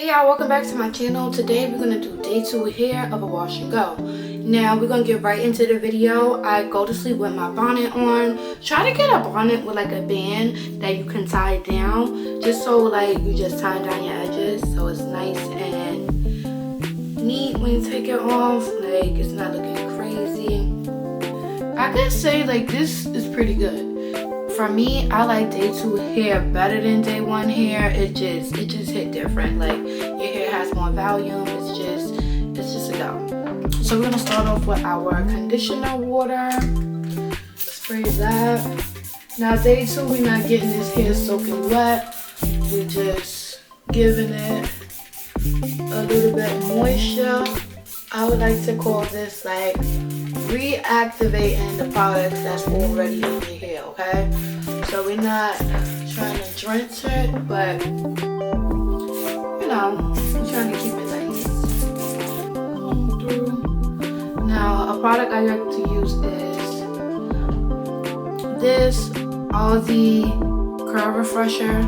Hey y'all, welcome back to my channel. Today we're going to do day 2 hair of a wash and go. Now we're going to get right into the video. I go to sleep with my bonnet on. Try to get a bonnet with like a band that you can tie down, just so like you just tie down your edges so it's nice and neat when you take it off. Like it's not looking crazy. I could say like this is pretty good. For me, I like day 2 hair better than day 1 hair. It just hit different. Like your hair has more volume. It's just a go. So we're gonna start off with our conditioner water. Spray that. Now day 2, we're not getting this hair soaking wet. We're just giving it a little bit of moisture. I would like to call this like reactivating the product that's already in your hair, okay? So we're not trying to drench it, but you know, we're trying to keep it nice. Going through. Now, a product I like to use is this Aussie Curl Refresher.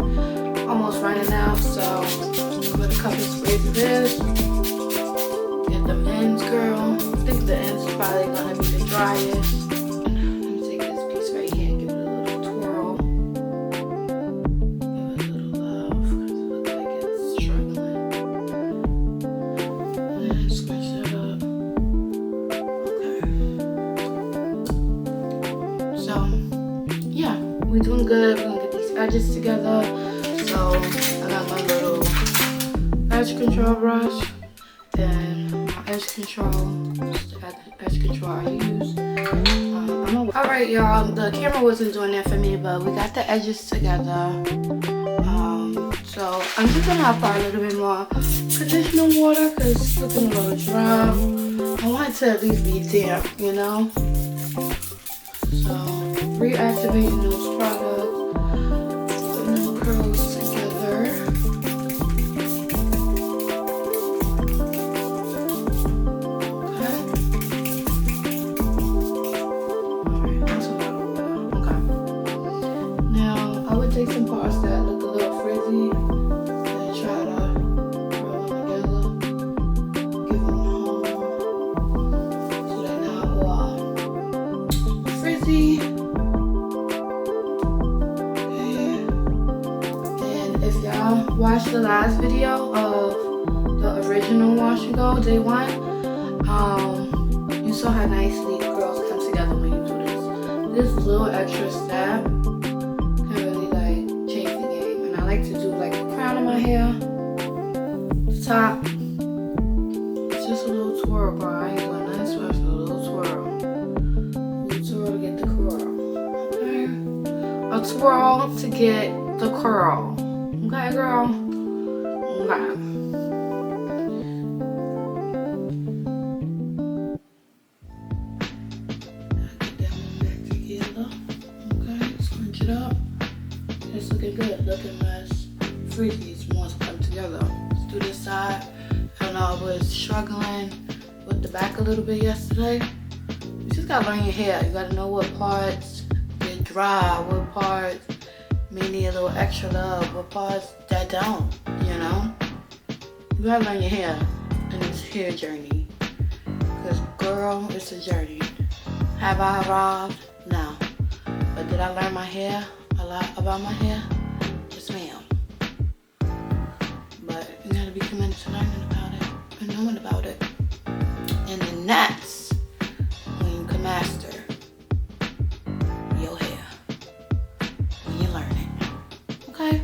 Almost running out, so I'm gonna cut the sprays of this. Get them ends, girl. I think the ends is probably gonna be the driest. Let me take this piece right here and give it a little twirl. Give it a little love because it looks like it's struggling. And then squish it up. Okay. So, yeah, we're doing good. We're gonna get these edges together. So, I got my little edge control brush. Then my edge control, just the edge control I use. Alright y'all, the camera wasn't doing that for me, but we got the edges together. So I'm just gonna apply a little bit more conditioner water because it's looking a little dry. I want it to at least be damp, you know? So reactivating those products, putting them curls together. Take some parts that look a little frizzy and try to roll them together, give them a home so they're not all frizzy. Okay. And if y'all watched the last video of the original wash and go day 1, you saw how nicely curls come together when you do this. This little extra step to do like the crown of my hair, the top. It's just a little twirl, bro. I ain't doing nothing special. A little twirl. A little twirl to get the curl. Okay? A twirl to get the curl. Okay, girl? Okay. Get that one back together. Okay, scrunch it up. It's looking good, looking less frizzy. It's more to come together. Let's do this side. I know I was struggling with the back a little bit yesterday. You just gotta learn your hair. You gotta know what parts get dry, what parts may need a little extra love, what parts that don't, you know? You gotta learn your hair in this hair journey. Because girl, it's a journey. Have I arrived? No. But did I learn my hair? A lot about my hair? Yes, ma'am. But you gotta be committed to learning about it and knowing about it. And then that's when you can master your hair. When you learn it. Okay?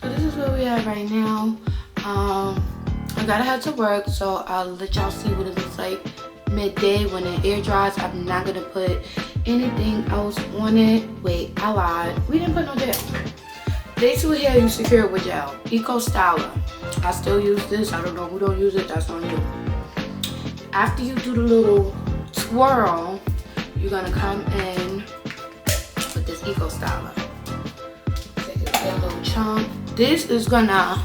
So this is where we are right now. I gotta head to work, so I'll let y'all see what it looks like midday when it air dries. I'm not gonna put anything else on it. Wait, I lied. We didn't put no gel. Day 2 hair, you secure it with gel. Eco Styler. I still use this. I don't know who don't use it. That's on you. After you do the little twirl, you're gonna come in with this Eco Styler. Take a little chunk. This is gonna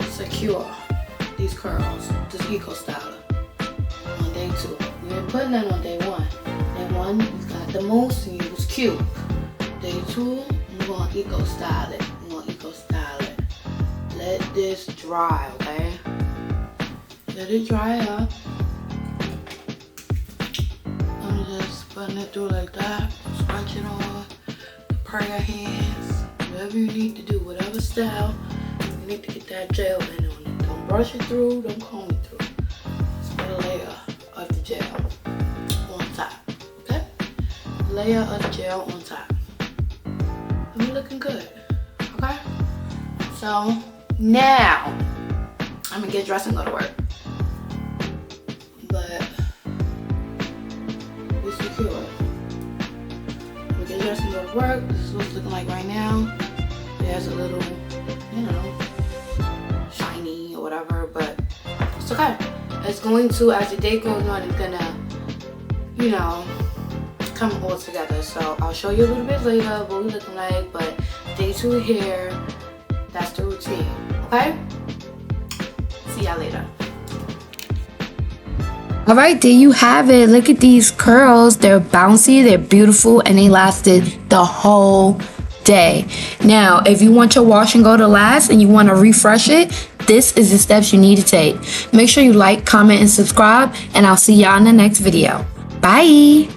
secure these curls. This Eco Styler on day 2. We ain't putting that on day 1. Day 1, you got the most and you was cute. Day 2, we're gonna Eco Style it. We're gonna Eco Style it. let this dry, okay? Let it dry up. I'm just putting it through like that. Scrunch it on. Prepare your hands. Whatever you need to do, whatever style, you need to get that gel in on it. Don't brush it through, don't comb it through. Just put a layer of the gel on top, okay? Layer of the gel on top. And we're looking good, okay? So now, I'm gonna get dressed and go to work. But we're secure. We get dressed and go to work. This is what it's looking like right now. It has a little, you know, shiny or whatever, but it's okay. It's going to, as the day goes on, it's gonna, you know, come all together. So I'll show you a little bit later what we're looking like, but day 2 here, that's the routine, okay? See y'all later. All right, there you have it. Look at these curls. They're bouncy, they're beautiful, and they lasted the whole day. Now, if you want your wash and go to last and you want to refresh it, this is the steps you need to take. Make sure you like, comment, and subscribe, and I'll see y'all in the next video. Bye.